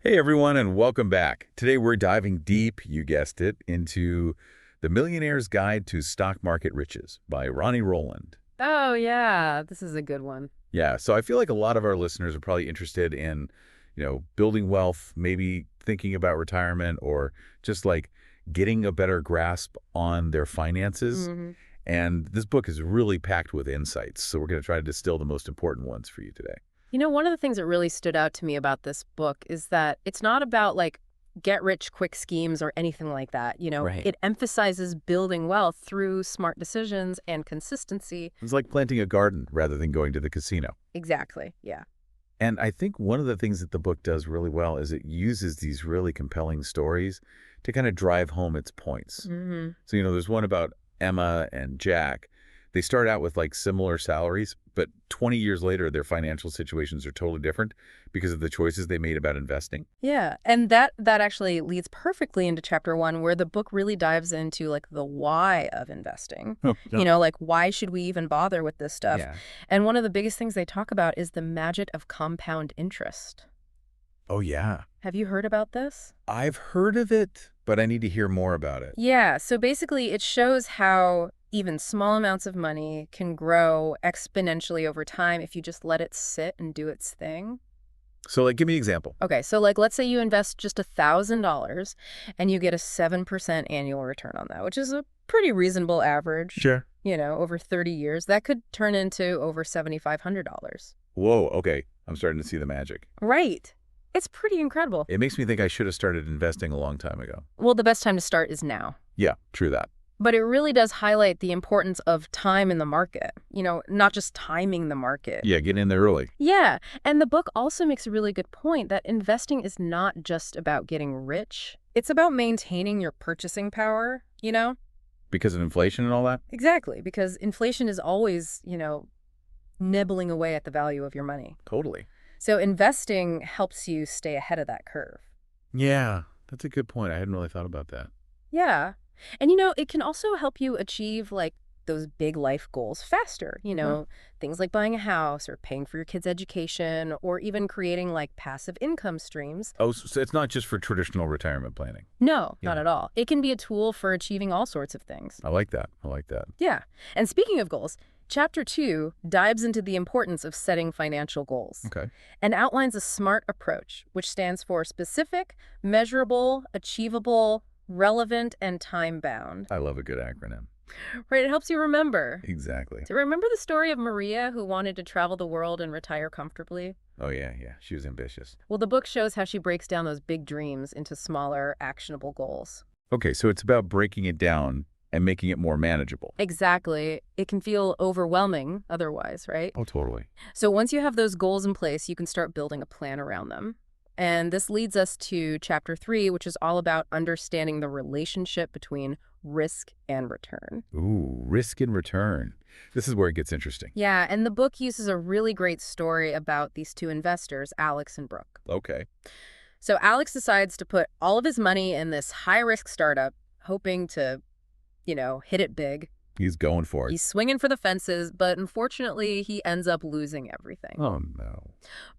Hey everyone, and welcome back. Today we're diving deep, you guessed it, into The Millionaire's Guide to Stock Market Riches by Ronnie Rowland. Oh, yeah. This is a good one. Yeah, so I feel like a lot of our listeners are probably interested in, building wealth, maybe thinking about retirement, or just like getting a better grasp on their finances. hmm And this book is really packed with insights, so we're going to try to distill the most important ones for you today. One of the things that really stood out to me about this book is that it's not about get rich quick schemes or anything like that. Right. It emphasizes building wealth through smart decisions and consistency. It's like planting a garden rather than going to the casino. Exactly. Yeah. And I think one of the things that the book does really well is it uses these really compelling stories to kind of drive home its points. hmm So, there's one about Emma and Jack. They start out with like similar salaries, but 20 years later, their financial situations are totally different because of the choices they made about investing. Yeah. And that actually leads perfectly into chapter 1, where the book really dives into the why of investing. Oh, yeah. Why should we even bother with this stuff? Yeah. And one of the biggest things they talk about is the magic of compound interest. Oh, yeah. Have you heard about this? I've heard of it, but I need to hear more about it. Yeah, so basically it shows how even small amounts of money can grow exponentially over time if you just let it sit and do its thing. So, like, give me an example. Okay, so let's say you invest just $1,000 and you get a 7% annual return on that, which is a pretty reasonable average, Sure. over 30 years. That could turn into over $7,500. Whoa, okay. I'm starting to see the magic. Right. It's pretty incredible. It makes me think I should have started investing a long time ago. Well, the best time to start is now. Yeah, true that. But it really does highlight the importance of time in the market, not just timing the market. Yeah, get in there early. Yeah, and the book also makes a really good point that investing is not just about getting rich. It's about maintaining your purchasing power. Because of inflation and all that? Exactly, because inflation is always, nibbling away at the value of your money. Totally. So investing helps you stay ahead of that curve. Yeah, that's a good point. I hadn't really thought about that. Yeah. And it can also help you achieve those big life goals faster, Huh. things like buying a house or paying for your kids' education or even creating passive income streams. Oh, so it's not just for traditional retirement planning. No, Yeah. not at all. It can be a tool for achieving all sorts of things. I like that. I like that. Yeah. And speaking of goals, chapter 2 dives into the importance of setting financial goals Okay. and outlines a SMART approach, which stands for specific, measurable, achievable, relevant, and time-bound. I love a good acronym. Right, it helps you remember. Exactly. So remember the story of Maria who wanted to travel the world and retire comfortably? Oh, yeah, yeah. She was ambitious. Well, the book shows how she breaks down those big dreams into smaller, actionable goals. Okay, so it's about breaking it down and making it more manageable. Exactly. It can feel overwhelming otherwise, right? Oh, totally. So once you have those goals in place, you can start building a plan around them. And this leads us to chapter 3, which is all about understanding the relationship between risk and return. Ooh, risk and return. This is where it gets interesting. Yeah, and the book uses a really great story about these two investors, Alex and Brooke. Okay. So Alex decides to put all of his money in this high-risk startup, hoping to, hit it big. He's going for it. He's swinging for the fences, but unfortunately, he ends up losing everything. Oh, no.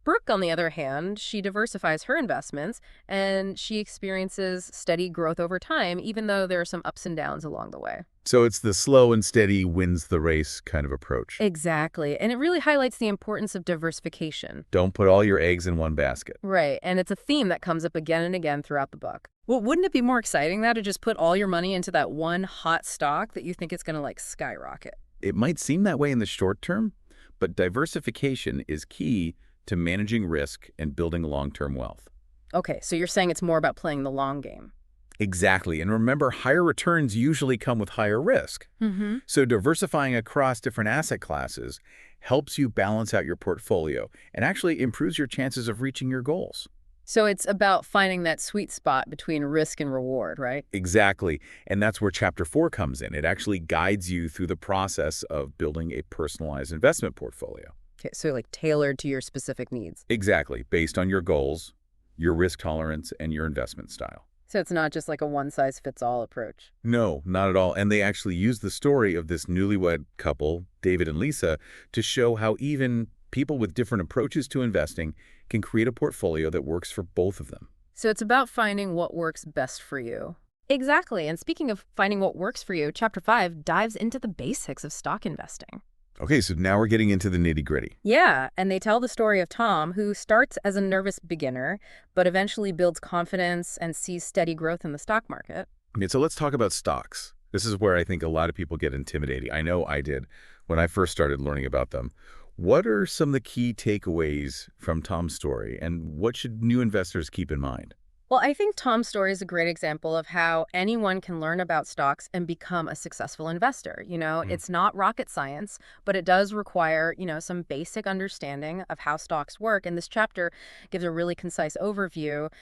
Brooke, on the other hand, she diversifies her investments, and she experiences steady growth over time, even though there are some ups and downs along the way. So it's the slow and steady wins the race kind of approach. Exactly. And it really highlights the importance of diversification. Don't put all your eggs in one basket. Right. And it's a theme that comes up again and again throughout the book. Well, wouldn't it be more exciting to just put all your money into that one hot stock that you think it's going to skyrocket? It might seem that way in the short term, but diversification is key to managing risk and building long-term wealth. Okay, so you're saying it's more about playing the long game. Exactly. And remember, higher returns usually come with higher risk. Mm-hmm. So diversifying across different asset classes helps you balance out your portfolio and actually improves your chances of reaching your goals. So it's about finding that sweet spot between risk and reward, right? Exactly. And that's where chapter 4 comes in. It actually guides you through the process of building a personalized investment portfolio. Okay, so tailored to your specific needs. Exactly. Based on your goals, your risk tolerance, and your investment style. So it's not just a one-size-fits-all approach. No, not at all. And they actually use the story of this newlywed couple, David and Lisa, to show how even People with different approaches to investing can create a portfolio that works for both of them. So it's about finding what works best for you. Exactly. And speaking of finding what works for you, Chapter 5 dives into the basics of stock investing. Okay, so now we're getting into the nitty-gritty. Yeah, and they tell the story of Tom, who starts as a nervous beginner, but eventually builds confidence and sees steady growth in the stock market. Okay, so let's talk about stocks. This is where I think a lot of people get intimidated. I know I did when I first started learning about them. What are some of the key takeaways from Tom's story, and what should new investors keep in mind? Well, I think Tom's story is a great example of how anyone can learn about stocks and become a successful investor. Mm. It's not rocket science, but it does require, some basic understanding of how stocks work. And this chapter gives a really concise overview,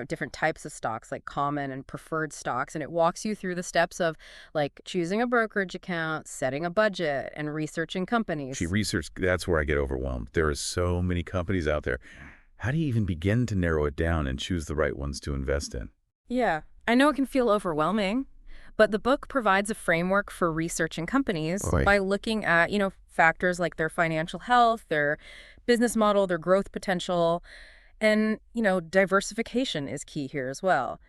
different types of stocks like common and preferred stocks. And it walks you through the steps of like choosing a brokerage account, setting a budget, and researching She companies. researched, that's where I get overwhelmed. There are so many companies out there. How do you even begin to narrow it down and choose the right ones to invest in? Yeah, I know it can feel overwhelming, but the book provides a framework for researching companies Boy. by looking at, factors like their financial health, their business model, their growth potential, and, diversification is key here as well.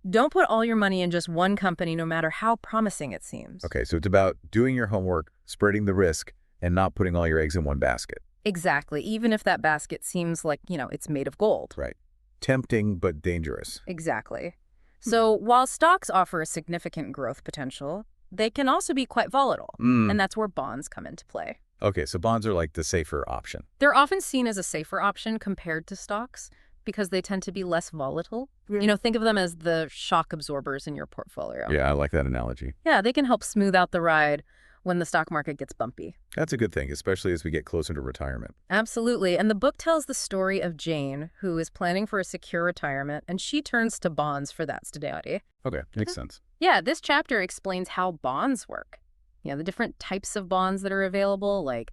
Don't put all your money in just one company, no matter how promising it seems. Okay, so it's about doing your homework, spreading the risk, and not putting all your eggs in one basket. Exactly, even if that basket seems like, it's made of gold. Right. Tempting, but dangerous. Exactly. So while stocks offer a significant growth potential, they can also be quite volatile, and Mm. that's where bonds come into play. Okay, so bonds are like the safer option. They're often seen as a safer option compared to stocks because they tend to be less volatile. Think of them as the shock absorbers in your portfolio. Yeah, I like that analogy. Yeah, they can help smooth out the ride when the stock market gets bumpy. That's a good thing, especially as we get closer to retirement. Absolutely. And the book tells the story of Jane, who is planning for a secure retirement, and she turns to bonds for that stability. Okay, makes sense. Yeah, this chapter explains how bonds work. The different types of bonds that are available, like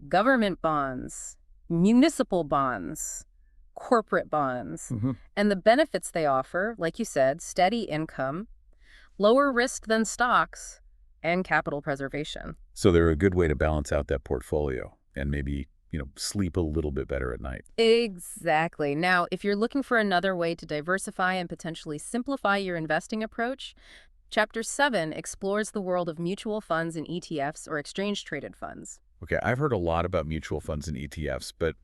government bonds, municipal bonds, corporate bonds, Hmm. and the benefits they offer, like you said, steady income, lower risk than stocks, and capital preservation. So they're a good way to balance out that portfolio and maybe, sleep a little bit better at night. Exactly. Now, if you're looking for another way to diversify and potentially simplify your investing approach, Chapter 7 explores the world of mutual funds and ETFs or exchange-traded funds. Okay, I've heard a lot about mutual funds and ETFs, but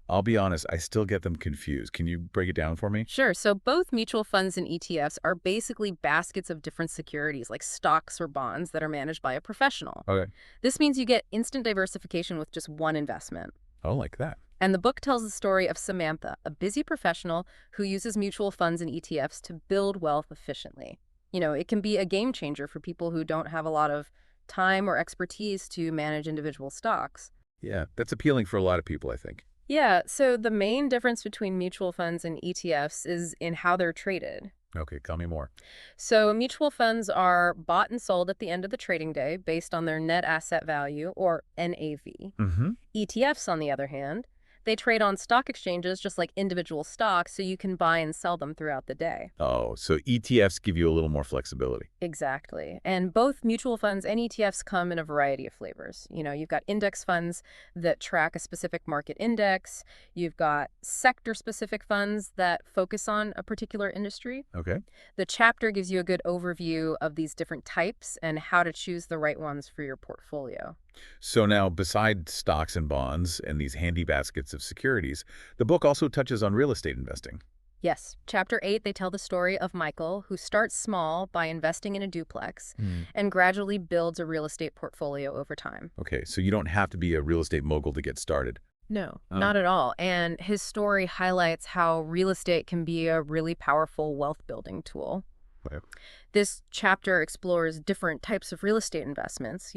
I'll be honest, I still get them confused. Can you break it down for me? Sure, so both mutual funds and ETFs are basically baskets of different securities, like stocks or bonds that are managed by a professional. Okay. This means you get instant diversification with just one investment. Oh, like that. And the book tells the story of Samantha, a busy professional who uses mutual funds and ETFs to build wealth efficiently. It can be a game changer for people who don't have a lot of time or expertise to manage individual stocks. Yeah, that's appealing for a lot of people, I think. Yeah, so the main difference between mutual funds and ETFs is in how they're traded. Okay, tell me more. So mutual funds are bought and sold at the end of the trading day based on their net asset value, or NAV. Mm-hmm. ETFs, on the other hand, they trade on stock exchanges just like individual stocks, so you can buy and sell them throughout the day. Oh, so ETFs give you a little more flexibility. Exactly. And both mutual funds and ETFs come in a variety of flavors. You've got index funds that track a specific market index. You've got sector-specific funds that focus on a particular industry. Okay. The chapter gives you a good overview of these different types and how to choose the right ones for your portfolio. So now, beside stocks and bonds and these handy baskets of securities, the book also touches on real estate investing. Yes, Chapter 8, they tell the story of Michael, who starts small by investing in a duplex Hmm. and gradually builds a real estate portfolio over time. Okay, so you don't have to be a real estate mogul to get started. No, Oh. not at all. And his story highlights how real estate can be a really powerful wealth building tool. Okay. This chapter explores different types of real estate investments,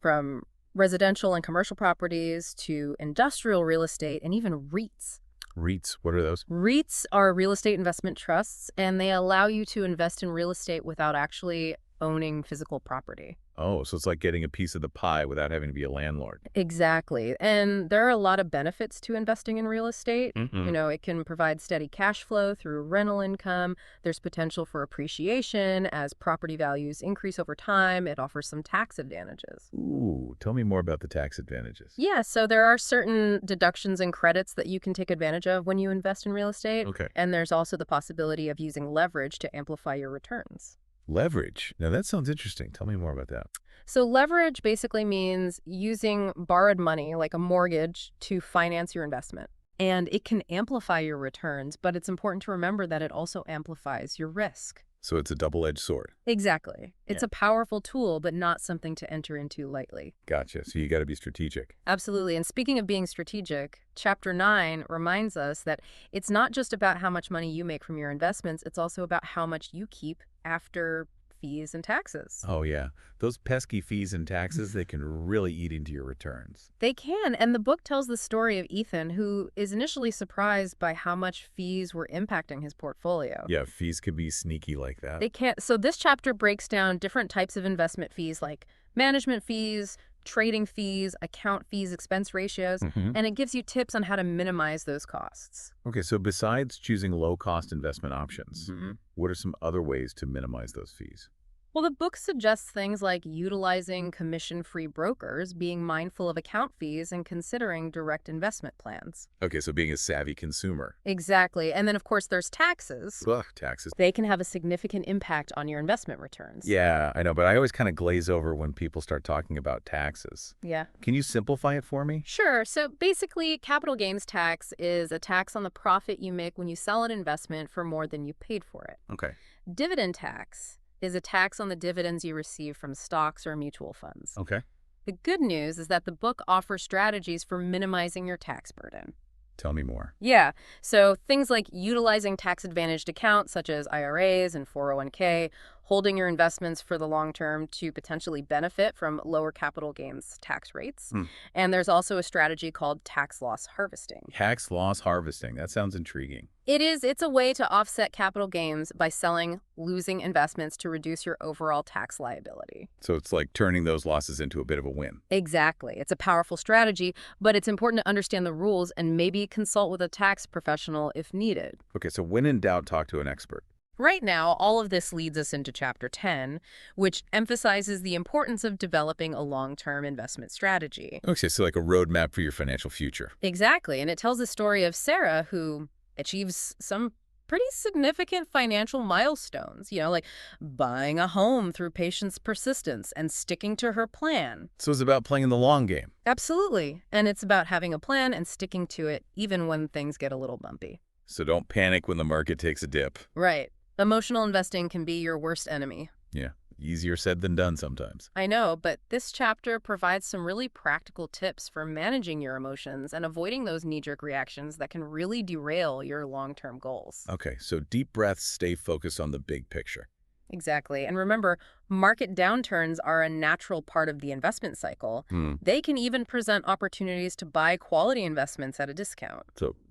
from residential and commercial properties to industrial real estate and even REITs. REITs, what are those? REITs are real estate investment trusts, and they allow you to invest in real estate without actually owning physical property. Oh, so it's like getting a piece of the pie without having to be a landlord. Exactly. And there are a lot of benefits to investing in real estate. Hmm. It can provide steady cash flow through rental income. There's potential for appreciation as property values increase over time. It offers some tax advantages. Ooh, tell me more about the tax advantages. Yeah, so there are certain deductions and credits that you can take advantage of when you invest in real estate. Okay. And there's also the possibility of using leverage to amplify your returns. Leverage. Now that sounds interesting. Tell me more about that. So, leverage basically means using borrowed money, like a mortgage, to finance your investment. And it can amplify your returns, but it's important to remember that it also amplifies your risk. So it's a double-edged sword. Exactly. It's Yeah. a powerful tool, but not something to enter into lightly. Gotcha. So you got to be strategic. Absolutely. And speaking of being strategic, Chapter 9 reminds us that it's not just about how much money you make from your investments, it's also about how much you keep after fees and taxes. Oh, yeah. Those pesky fees and taxes, they can really eat into your returns. They can, and the book tells the story of Ethan, who is initially surprised by how much fees were impacting his portfolio. Yeah, fees can be sneaky like that. They can't. So this chapter breaks down different types of investment fees like management fees, trading fees, account fees, expense ratios, Hmm. and it gives you tips on how to minimize those costs. Okay, so besides choosing low-cost investment options, what are some other ways to minimize those fees? Well, the book suggests things like utilizing commission-free brokers, being mindful of account fees, and considering direct investment plans. Okay, so being a savvy consumer. Exactly. And then, of course, there's taxes. Ugh, taxes. They can have a significant impact on your investment returns. Yeah, I know, but I always kind of glaze over when people start talking about taxes. Yeah. Can you simplify it for me? Sure. So basically, capital gains tax is a tax on the profit you make when you sell an investment for more than you paid for it. Okay. Dividend tax is a tax on the dividends you receive from stocks or mutual funds. Okay. The good news is that the book offers strategies for minimizing your tax burden. Tell me more. Yeah, so things like utilizing tax-advantaged accounts such as IRAs and 401k, holding your investments for the long term to potentially benefit from lower capital gains tax rates. Hmm. And there's also a strategy called tax loss harvesting. Tax loss harvesting. That sounds intriguing. It's a way to offset capital gains by selling losing investments to reduce your overall tax liability. So it's like turning those losses into a bit of a win. Exactly. It's a powerful strategy, but it's important to understand the rules and maybe consult with a tax professional if needed. Okay, so when in doubt, talk to an expert. Right now, all of this leads us into Chapter 10, which emphasizes the importance of developing a long-term investment strategy. Okay, so like a roadmap for your financial future. Exactly, and it tells the story of Sarah, who achieves some pretty significant financial milestones, like buying a home through patience persistence and sticking to her plan. So it's about playing the long game. Absolutely, and it's about having a plan and sticking to it even when things get a little bumpy. So don't panic when the market takes a dip. Right. Emotional investing can be your worst enemy. Yeah, easier said than done sometimes. I know, but this chapter provides some really practical tips for managing your emotions and avoiding those knee-jerk reactions that can really derail your long-term goals. Okay, so deep breaths, stay focused on the big picture. Exactly. And remember, market downturns are a natural part of the investment cycle. Hmm. They can even present opportunities to buy quality investments at a discount.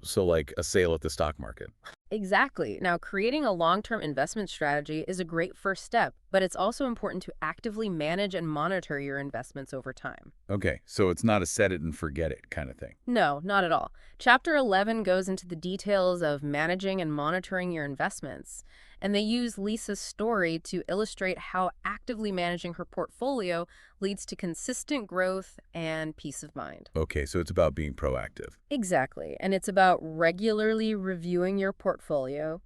So like a sale at the stock market. Exactly. Now, creating a long-term investment strategy is a great first step, but it's also important to actively manage and monitor your investments over time. Okay, so it's not a set it and forget it kind of thing. No, not at all. Chapter 11 goes into the details of managing and monitoring your investments, and they use Lisa's story to illustrate how actively managing her portfolio leads to consistent growth and peace of mind. Okay, so it's about being proactive. Exactly, and it's about regularly reviewing your portfolio,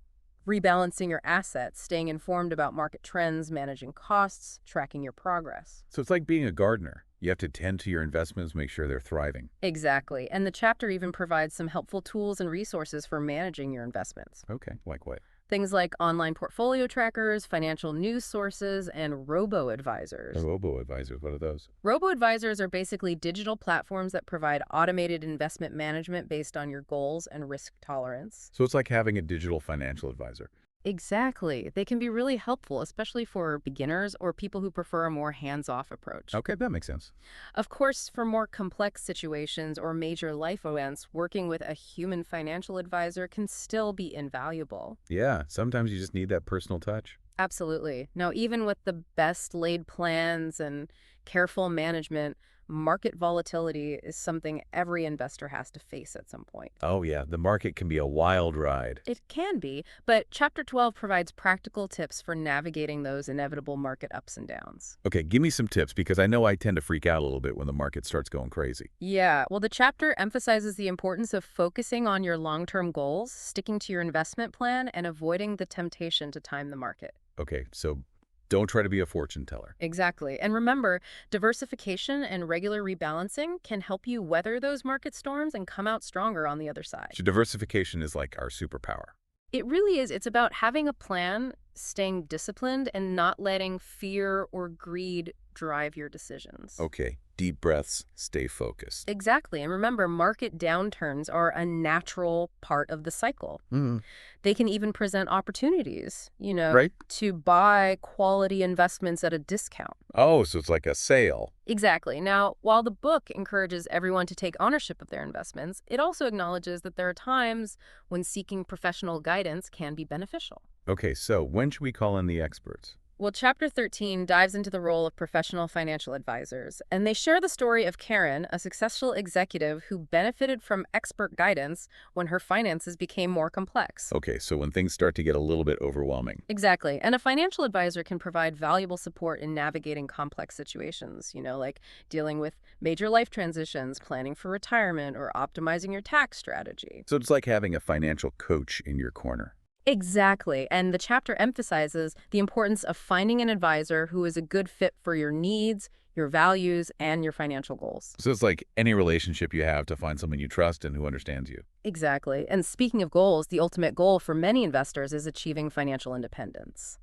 rebalancing your assets, staying informed about market trends, managing costs, tracking your progress. So it's like being a gardener. You have to tend to your investments, make sure they're thriving. Exactly, and the chapter even provides some helpful tools and resources for managing your investments. Okay, like what? Things like online portfolio trackers, financial news sources, and robo-advisors. Robo-advisors, what are those? Robo-advisors are basically digital platforms that provide automated investment management based on your goals and risk tolerance. So it's like having a digital financial advisor. Exactly. They can be really helpful, especially for beginners or people who prefer a more hands-off approach. Okay, that makes sense. Of course, for more complex situations or major life events, working with a human financial advisor can still be invaluable. Yeah, sometimes you just need that personal touch. Absolutely. Now, even with the best laid plans and careful management, market volatility is something every investor has to face at some point. Oh, yeah, the market can be a wild ride. It can be, but Chapter 12 provides practical tips for navigating those inevitable market ups and downs. Okay, give me some tips because I know I tend to freak out a little bit when the market starts going crazy. Yeah, well, the chapter emphasizes the importance of focusing on your long-term goals, sticking to your investment plan, and avoiding the temptation to time the market. Okay, so don't try to be a fortune teller. Exactly. And remember, diversification and regular rebalancing can help you weather those market storms and come out stronger on the other side. So diversification is like our superpower. It really is. It's about having a plan, staying disciplined, and not letting fear or greed drive your decisions. Okay, deep breaths, stay focused. Exactly. And remember, market downturns are a natural part of the cycle. Mm, They can even present opportunities, right? to buy quality investments at a discount. Oh, so it's like a sale. Exactly. Now, while the book encourages everyone to take ownership of their investments, it also acknowledges that there are times when seeking professional guidance can be beneficial. Okay, so when should we call in the experts? Well, Chapter 13 dives into the role of professional financial advisors, and they share the story of Karen, a successful executive who benefited from expert guidance when her finances became more complex. Okay, so when things start to get a little bit overwhelming. Exactly. And a financial advisor can provide valuable support in navigating complex situations, like dealing with major life transitions, planning for retirement, or optimizing your tax strategy. So it's like having a financial coach in your corner. Exactly. And the chapter emphasizes the importance of finding an advisor who is a good fit for your needs, your values, and your financial goals. So it's like any relationship you have to find someone you trust and who understands you. Exactly. And speaking of goals, the ultimate goal for many investors is achieving financial independence.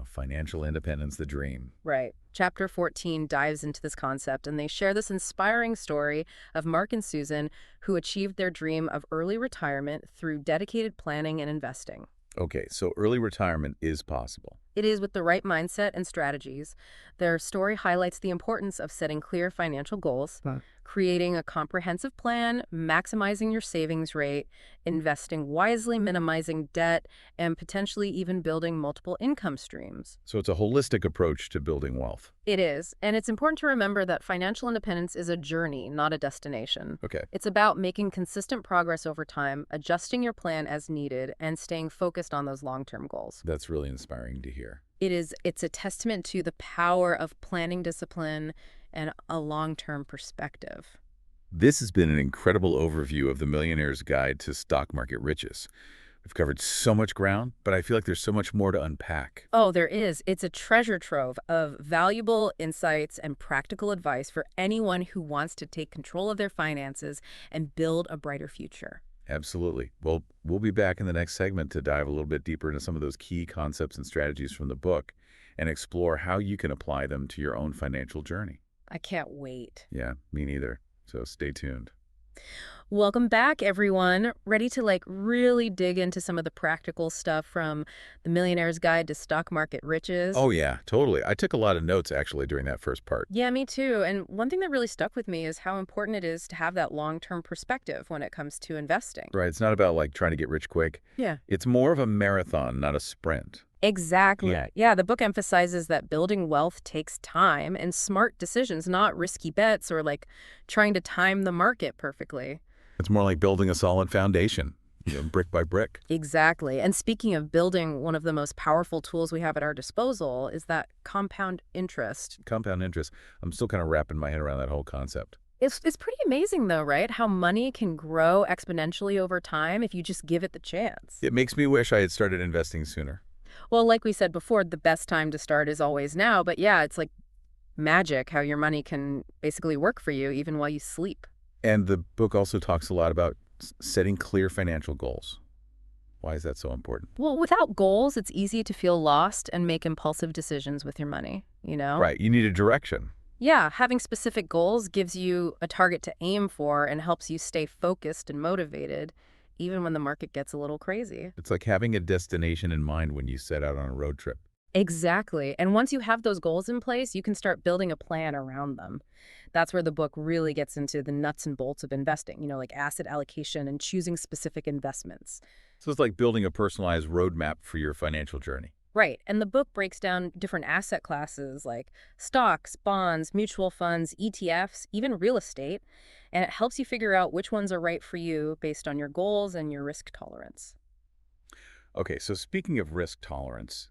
Financial independence, the dream. Right. Chapter 14 dives into this concept, and they share this inspiring story of Mark and Susan, who achieved their dream of early retirement through dedicated planning and investing. Okay, so early retirement is possible. It is with the right mindset and strategies. Their story highlights the importance of setting clear financial goals, creating a comprehensive plan, maximizing your savings rate, investing wisely, minimizing debt, and potentially even building multiple income streams. So it's a holistic approach to building wealth. It is, and it's important to remember that financial independence is a journey, not a destination. Okay, It's about making consistent progress over time, adjusting your plan as needed, and staying focused on those long-term goals. that's really inspiring to hear. It's a testament to the power of planning discipline and a long-term perspective. This has been an incredible overview of the Millionaire's Guide to Stock Market Riches. We've covered so much ground, but I feel like there's so much more to unpack. Oh, there is. It's a treasure trove of valuable insights and practical advice for anyone who wants to take control of their finances and build a brighter future. Absolutely. Well, we'll be back in the next segment to dive a little bit deeper into some of those key concepts and strategies from the book and explore how you can apply them to your own financial journey. I can't wait. Yeah, me neither. So stay tuned. Welcome back, everyone. Ready to really dig into some of the practical stuff from The Millionaire's Guide to Stock Market Riches? Oh, yeah, totally. I took a lot of notes actually during that first part. Yeah, me too. And one thing that really stuck with me is how important it is to have that long-term perspective when it comes to investing. Right. It's not about like trying to get rich quick. Yeah. It's more of a marathon, not a sprint. Exactly. Yeah. Yeah, the book emphasizes that building wealth takes time and smart decisions, not risky bets or trying to time the market perfectly. It's more like building a solid foundation, brick by brick. Exactly. And speaking of building, one of the most powerful tools we have at our disposal is that compound interest. Compound interest. I'm still kind of wrapping my head around that whole concept. It's pretty amazing, though, right? How money can grow exponentially over time if you just give it the chance. It makes me wish I had started investing sooner. Well, like we said before, the best time to start is always now. But yeah, it's like magic how your money can basically work for you even while you sleep. And the book also talks a lot about setting clear financial goals. Why is that so important? Well, without goals, it's easy to feel lost and make impulsive decisions with your money. Right. You need a direction. Yeah, having specific goals gives you a target to aim for and helps you stay focused and motivated, even when the market gets a little crazy. It's like having a destination in mind when you set out on a road trip. Exactly. And once you have those goals in place, you can start building a plan around them. That's where the book really gets into the nuts and bolts of investing, like asset allocation and choosing specific investments. So it's like building a personalized roadmap for your financial journey. Right. And the book breaks down different asset classes like stocks, bonds, mutual funds, ETFs, even real estate. And it helps you figure out which ones are right for you based on your goals and your risk tolerance. Okay, so speaking of risk tolerance,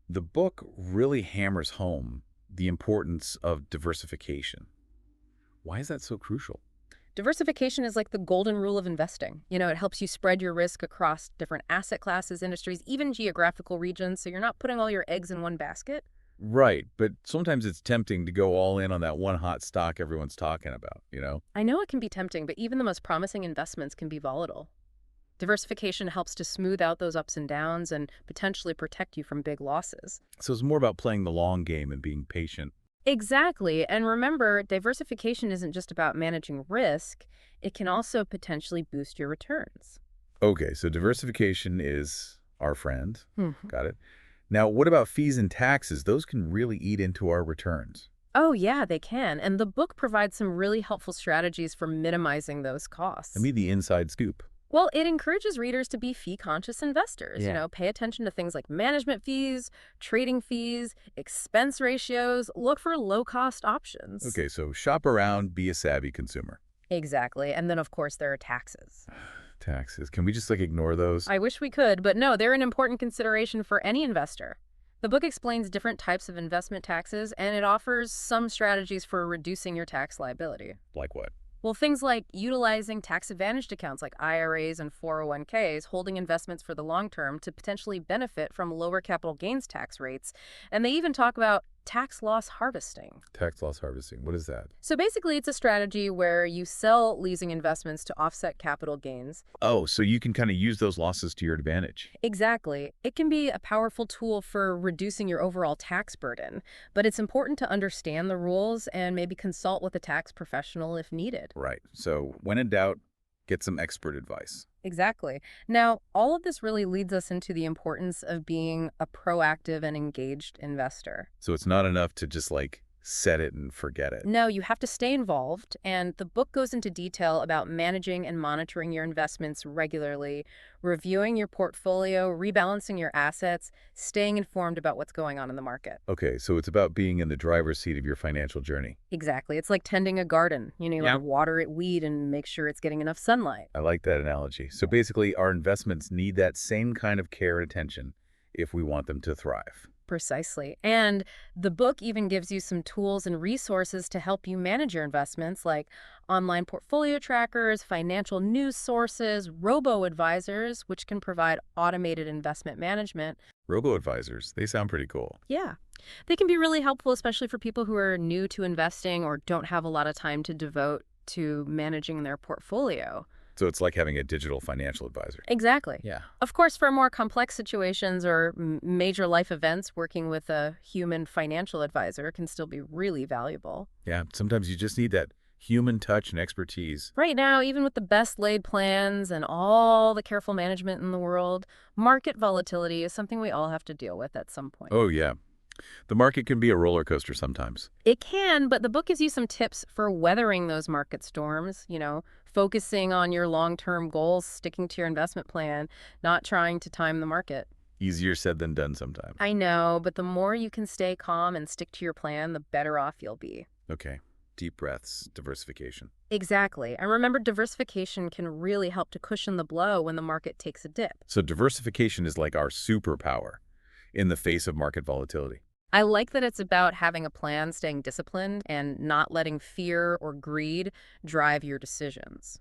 the book really hammers home the importance of diversification. Why is that so crucial? Diversification is like the golden rule of investing. It helps you spread your risk across different asset classes, industries, even geographical regions, so you're not putting all your eggs in one basket. Right, but sometimes it's tempting to go all in on that one hot stock everyone's talking about? I know it can be tempting, but even the most promising investments can be volatile. Diversification helps to smooth out those ups and downs and potentially protect you from big losses. So it's more about playing the long game and being patient. Exactly. And remember, diversification isn't just about managing risk, it can also potentially boost your returns. Okay, so diversification is our friend. Mhm. Got it. Now, what about fees and taxes? Those can really eat into our returns. Oh, yeah, they can. And the book provides some really helpful strategies for minimizing those I costs. mean, the inside scoop. Well, it encourages readers to be fee-conscious investors. Yeah. Pay attention to things like management fees, trading fees, expense ratios. Look for low-cost options. Okay, so shop around, be a savvy consumer. Exactly. And then, of course, there are taxes. Taxes. Can we just ignore those? I wish we could, but no, they're an important consideration for any investor. The book explains different types of investment taxes, and it offers some strategies for reducing your tax liability. Like what? Well, things like utilizing tax-advantaged accounts like IRAs and 401ks, holding investments for the long term to potentially benefit from lower capital gains tax rates. And they even talk about tax loss harvesting. Tax loss harvesting. What is that? So basically, it's a strategy where you sell leasing investments to offset capital gains. Oh, so you can kind of use those losses to your advantage. Exactly. It can be a powerful tool for reducing your overall tax burden, but it's important to understand the rules and maybe consult with a tax professional if needed. Right. So when in doubt, get some expert advice. Exactly. Now, all of this really leads us into the importance of being a proactive and engaged investor. So it's not enough to just set it and forget it. No, you have to stay involved, and the book goes into detail about managing and monitoring your investments regularly, reviewing your portfolio, rebalancing your assets, staying informed about what's going on in the market. Okay, so it's about being in the driver's seat of your financial journey. Exactly. It's like tending a garden. You Yeah. like water it, weed, and make sure it's getting enough sunlight. I like that analogy. So basically, our investments need that same kind of care and attention if we want them to thrive. Precisely. And the book even gives you some tools and resources to help you manage your investments, like online portfolio trackers, financial news sources, robo-advisors, which can provide automated investment management. Robo-advisors, they sound pretty cool. Yeah. They can be really helpful, especially for people who are new to investing or don't have a lot of time to devote to managing their portfolio. So it's like having a digital financial advisor. Exactly. Yeah. Of course, for more complex situations or major life events, working with a human financial advisor can still be really valuable. Yeah, sometimes you just need that human touch and expertise. Right now, even with the best laid plans and all the careful management in the world, market volatility is something we all have to deal with at some point. Oh, yeah. The market can be a roller coaster sometimes. It can, but the book gives you some tips for weathering those market storms, focusing on your long-term goals, sticking to your investment plan, not trying to time the market. Easier said than done sometimes. I know, but the more you can stay calm and stick to your plan, the better off you'll be. Okay. Deep breaths, diversification. Exactly. And remember, diversification can really help to cushion the blow when the market takes a dip. So diversification is like our superpower in the face of market volatility. I like that it's about having a plan, staying disciplined, and not letting fear or greed drive your decisions.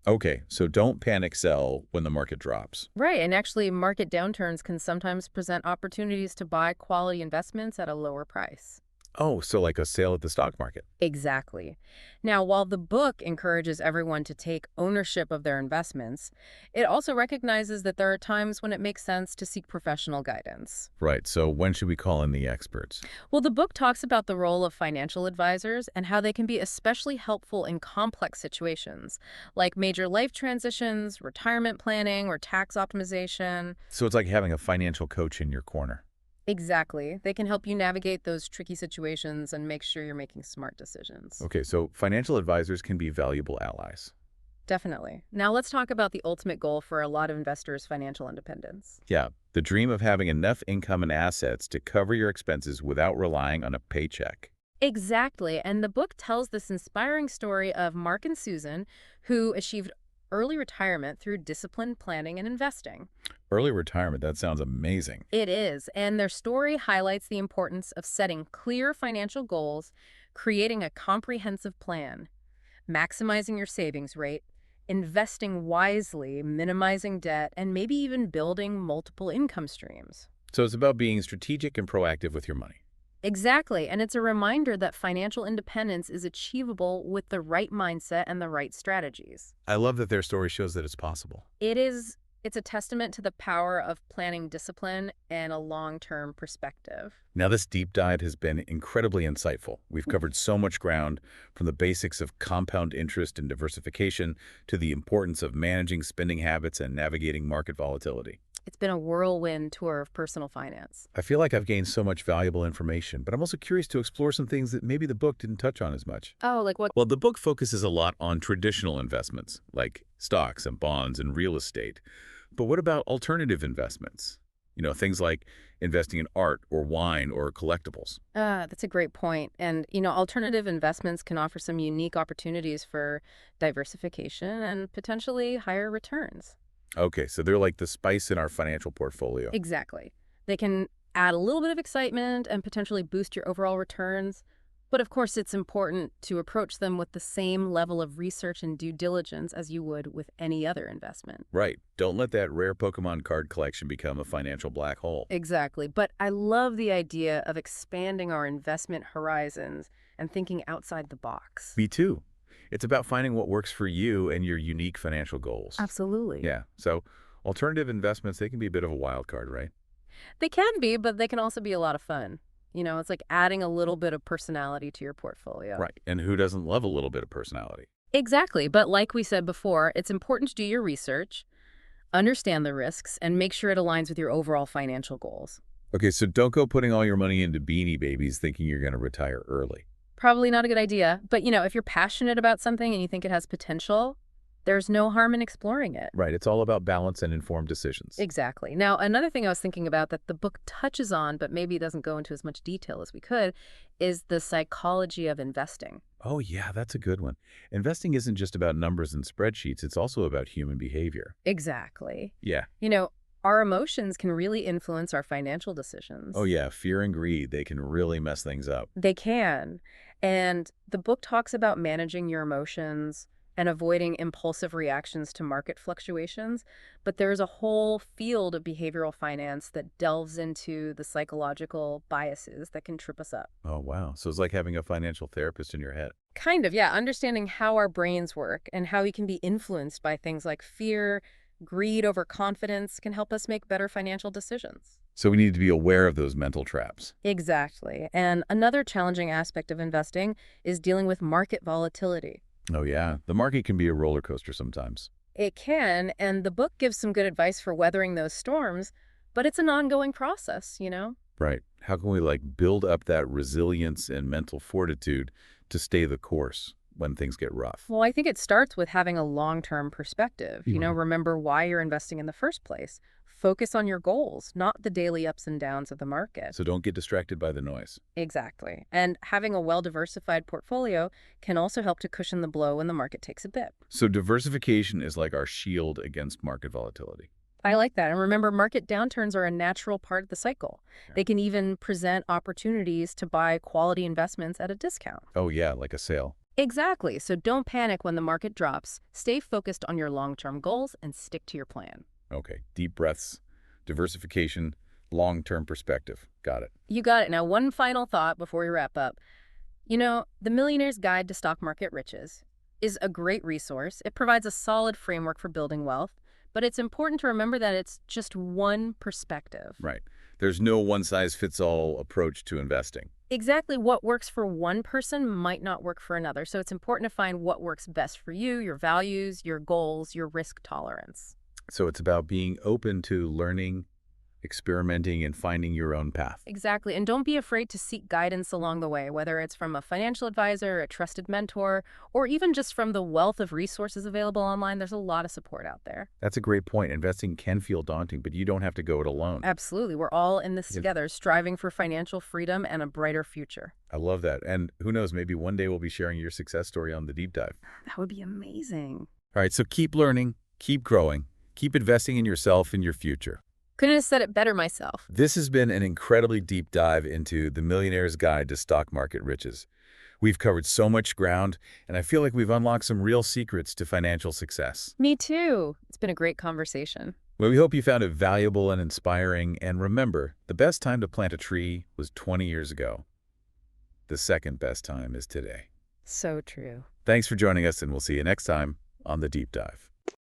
Okay, so don't panic sell when the market drops. Right, and actually, market downturns can sometimes present opportunities to buy quality investments at a lower price. Oh, so like a sale at the stock market. Exactly. Now, while the book encourages everyone to take ownership of their investments, it also recognizes that there are times when it makes sense to seek professional guidance. Right, so when should we call in the experts? Well, the book talks about the role of financial advisors and how they can be especially helpful in complex situations, like major life transitions, retirement planning, or tax optimization. So it's like having a financial coach in your corner. Exactly. They can help you navigate those tricky situations and make sure you're making smart decisions. Okay, so financial advisors can be valuable allies. Definitely. Now let's talk about the ultimate goal for a lot of investors' financial independence. Yeah, the dream of having enough income and assets to cover your expenses without relying on a paycheck. Exactly. And the book tells this inspiring story of Mark and Susan, who achieved early retirement through disciplined planning and investing. Early retirement, that sounds amazing. It is. And their story highlights the importance of setting clear financial goals, creating a comprehensive plan, maximizing your savings rate, investing wisely, minimizing debt, and maybe even building multiple income streams. So it's about being strategic and proactive with your money. Exactly. And it's a reminder that financial independence is achievable with the right mindset and the right strategies. I love that their story shows that it's possible. It's a testament to the power of planning discipline and a long-term perspective. Now, this deep dive has been incredibly insightful. We've covered so much ground, from the basics of compound interest and diversification to the importance of managing spending habits and navigating market volatility. It's been a whirlwind tour of personal finance. I feel like I've gained so much valuable information, but I'm also curious to explore some things that maybe the book didn't touch on as much. Oh, like what? Well, the book focuses a lot on traditional investments, like stocks and bonds and real estate. But what about alternative investments? Things like investing in art or wine or collectibles. That's a great point. And, alternative investments can offer some unique opportunities for diversification and potentially higher returns. Okay, so they're like the spice in our financial portfolio. Exactly. They can add a little bit of excitement and potentially boost your overall returns. But of course, it's important to approach them with the same level of research and due diligence as you would with any other investment. Right. Don't let that rare Pokemon card collection become a financial black hole. Exactly. But I love the idea of expanding our investment horizons and thinking outside the box. Me too. It's about finding what works for you and your unique financial goals. Absolutely. Yeah. So alternative investments, they can be a bit of a wild card, right? They can be, but they can also be a lot of fun. It's like adding a little bit of personality to your portfolio. Right. And who doesn't love a little bit of personality? Exactly. But like we said before, it's important to do your research, understand the risks, and make sure it aligns with your overall financial goals. Okay, so don't go putting all your money into Beanie Babies thinking you're going to retire early. Probably not a good idea. But, if you're passionate about something and you think it has potential, there's no harm in exploring it. Right. It's all about balance and informed decisions. Exactly. Now, another thing I was thinking about that the book touches on, but maybe doesn't go into as much detail as we could, is the psychology of investing. Oh, yeah, that's a good one. Investing isn't just about numbers and spreadsheets. It's also about human behavior. Exactly. Yeah. Our emotions can really influence our financial decisions. Oh, yeah. Fear and greed, they can really mess things up. They can. And the book talks about managing your emotions and avoiding impulsive reactions to market fluctuations. But there's a whole field of behavioral finance that delves into the psychological biases that can trip us up. Oh, wow. So it's like having a financial therapist in your head. Kind of, yeah. Understanding how our brains work and how we can be influenced by things like fear, greed over confidence can help us make better financial decisions. So we need to be aware of those mental traps. Exactly. And another challenging aspect of investing is dealing with market volatility. Oh, yeah. The market can be a roller coaster sometimes. It can, and the book gives some good advice for weathering those storms, but it's an ongoing process. Right. How can we build up that resilience and mental fortitude to stay the course when things get rough? Well, I think it starts with having a long-term perspective. Right. Remember why you're investing in the first place. Focus on your goals, not the daily ups and downs of the market. So don't get distracted by the noise. Exactly. And having a well-diversified portfolio can also help to cushion the blow when the market takes a dip. So diversification is like our shield against market volatility. I like that. And remember, market downturns are a natural part of the cycle. Yeah. They can even present opportunities to buy quality investments at a discount. Oh, yeah, like a sale. Exactly. So don't panic when the market drops. Stay focused on your long-term goals and stick to your plan. Okay, deep breaths, diversification, long-term perspective. Got it. You got it. Now, one final thought before we wrap up. The Millionaire's Guide to Stock Market Riches is a great resource. It provides a solid framework for building wealth, but it's important to remember that it's just one perspective. Right. There's no one-size-fits-all approach to investing. Exactly what works for one person might not work for another. So it's important to find what works best for you, your values, your goals, your risk tolerance. So it's about being open to learning, experimenting and finding your own path. Exactly. And don't be afraid to seek guidance along the way, whether it's from a financial advisor, a trusted mentor, or even just from the wealth of resources available online. There's a lot of support out there. That's a great point. Investing can feel daunting, but you don't have to go it alone. Absolutely. We're all in this Yeah, together, striving for financial freedom and a brighter future. I love that. And who knows, maybe one day we'll be sharing your success story on the deep dive. That would be amazing. All right, so keep learning, keep growing, keep investing in yourself and your future. Couldn't have said it better myself. This has been an incredibly deep dive into The Millionaire's Guide to Stock Market Riches. We've covered so much ground, and I feel like we've unlocked some real secrets to financial success. Me too. It's been a great conversation. Well, we hope you found it valuable and inspiring, and remember, the best time to plant a tree was 20 years ago. The second best time is today. So true. Thanks for joining us, and we'll see you next time on The Deep Dive.